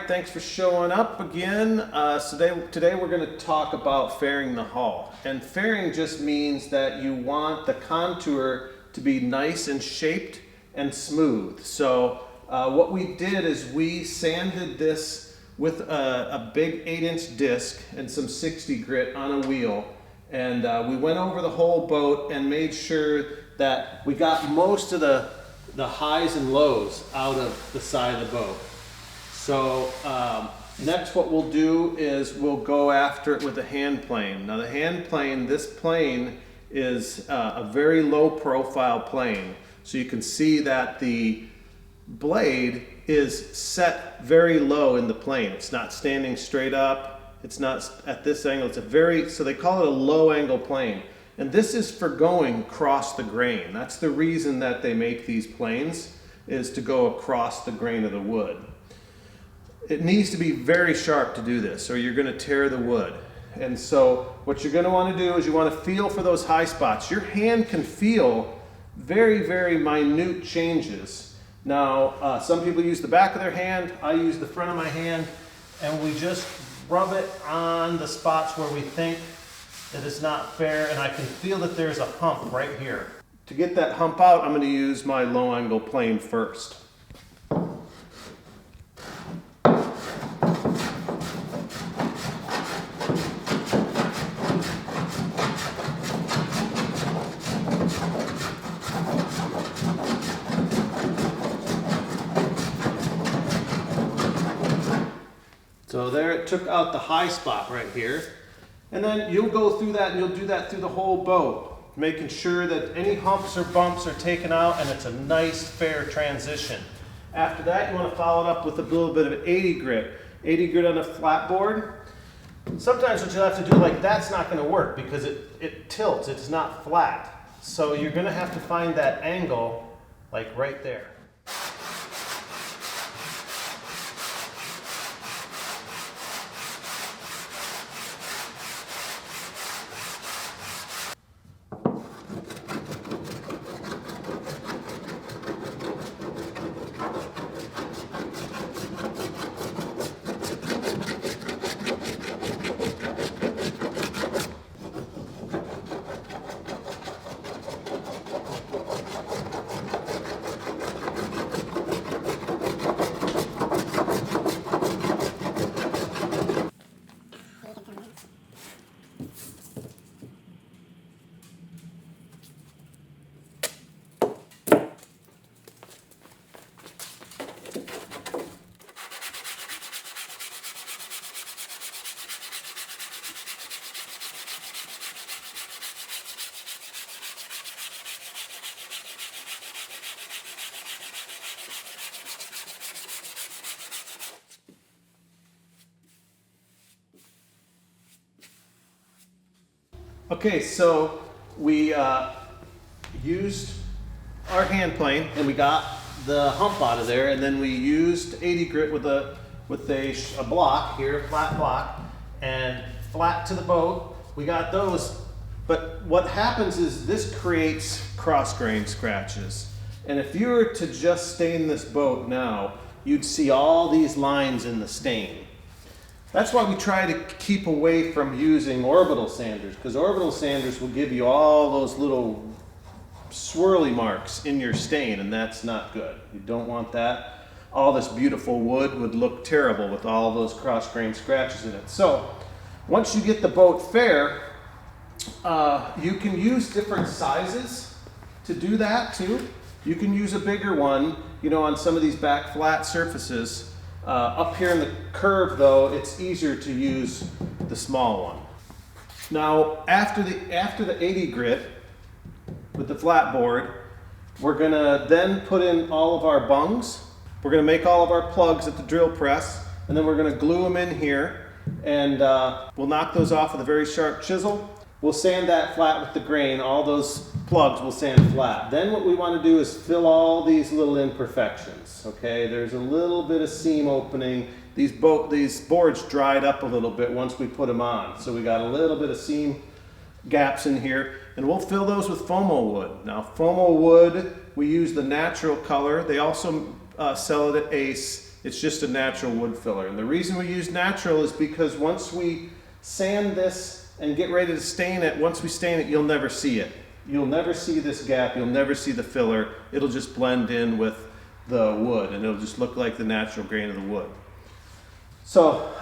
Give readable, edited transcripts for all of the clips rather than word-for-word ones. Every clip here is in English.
right, thanks for showing up again. Today we're going to talk about fairing the hull. And fairing just means that you want the contour to be nice and shaped and smooth. So what we did is we sanded this with a big 8-inch disc and some 60 grit on a wheel. And we went over the whole boat and made sure that we got most of the highs and lows out of the side of the boat. So next what we'll do is we'll go after it with a hand plane. Now the hand plane, this plane is a very low profile plane. So you can see that the blade is set very low in the plane. It's not standing straight up. It's not at this angle. So they call it a low angle plane. And this is for going across the grain. That's the reason that they make these planes, is to go across the grain of the wood. It needs to be very sharp to do this, or you're going to tear the wood. And so what you're going to want to do is you want to feel for those high spots. Your hand can feel very, very minute changes. Now, some people use the back of their hand. I use the front of my hand, and we just rub it on the spots where we think that it's not fair, and I can feel that there's a hump right here. To get that hump out, I'm going to use my low angle plane first. So there, it took out the high spot right here. And then you'll go through that, and you'll do that through the whole boat, making sure that any humps or bumps are taken out and it's a nice, fair transition. After that, you want to follow it up with a little bit of 80 grit. 80 grit on a flat board. Sometimes what you'll have to do, like that's not going to work because it tilts, it's not flat. So you're going to have to find that angle, like right there. Okay, so we used our hand plane and we got the hump out of there, and then we used 80 grit with a block here, flat block, and flat to the boat. We got those, but what happens is this creates cross grain scratches. And if you were to just stain this boat now, you'd see all these lines in the stain. That's why we try to keep away from using orbital sanders, because orbital sanders will give you all those little swirly marks in your stain, and that's not good. You don't want that. All this beautiful wood would look terrible with all those cross-grain scratches in it. So once you get the boat fair, you can use different sizes to do that too. You can use a bigger one, you know, on some of these back flat surfaces. Up here in the curve though, it's easier to use the small one. Now after the 80 grit with the flat board, we're gonna then put in all of our bungs. We're gonna make all of our plugs at the drill press, and then we're gonna glue them in here, and we'll knock those off with a very sharp chisel. We'll sand that flat with the grain. All those plugs will sand flat. Then what we want to do is fill all these little imperfections. Okay, there's a little bit of seam opening. These boards dried up a little bit once we put them on, so we got a little bit of seam gaps in here, and we'll fill those with Fomo wood. Now Fomo wood, we use the natural color. They also sell it at Ace It's just a natural wood filler. And the reason we use natural is because once we sand this and get ready to stain it, once we stain it, you'll never see it. You'll never see this gap. You'll never see the filler. It'll just blend in with the wood, and it'll just look like the natural grain of the wood. So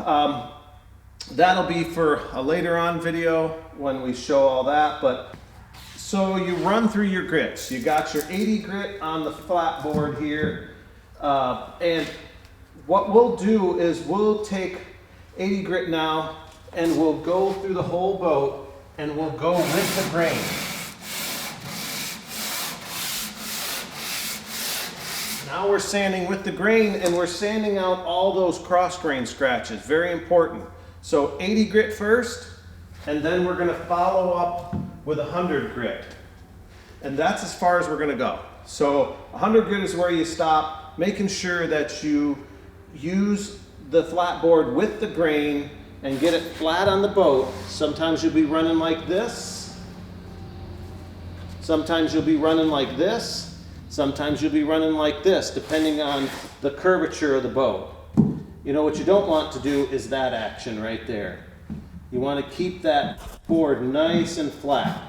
that'll be for a later on video when we show all that. But so you run through your grits. You got your 80 grit on the flat board here, and what we'll do is we'll take 80 grit now and we'll go through the whole boat and we'll go with the grain. Now we're sanding with the grain, and we're sanding out all those cross grain scratches. Very important. So 80 grit first, and then we're going to follow up with 100 grit. And that's as far as we're going to go. So 100 grit is where you stop, making sure that you use the flat board with the grain and get it flat on the boat. Sometimes you'll be running like this. Sometimes you'll be running like this. Sometimes you'll be running like this, depending on the curvature of the boat. You know, what you don't want to do is that action right there. You want to keep that board nice and flat.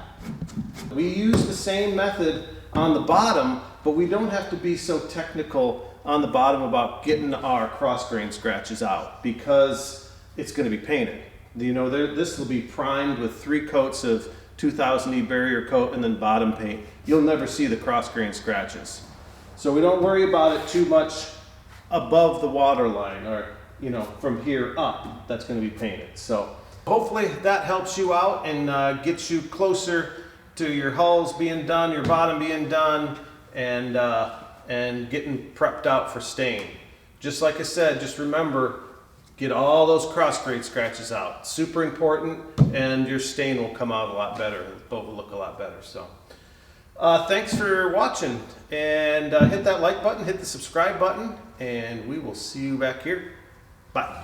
We use the same method on the bottom, but we don't have to be so technical on the bottom about getting our cross grain scratches out, because it's going to be painted. You know, this will be primed with 3 coats of 2000E barrier coat and then bottom paint. You'll never see the cross grain scratches. So we don't worry about it too much above the water line, or, you know, from here up, that's going to be painted. So hopefully that helps you out and gets you closer to your hulls being done, your bottom being done, and getting prepped out for stain. Just like I said, just remember, get all those cross grain scratches out. Super important, and your stain will come out a lot better. The boat will look a lot better. So thanks for watching, and hit that like button, hit the subscribe button, and we will see you back here. Bye.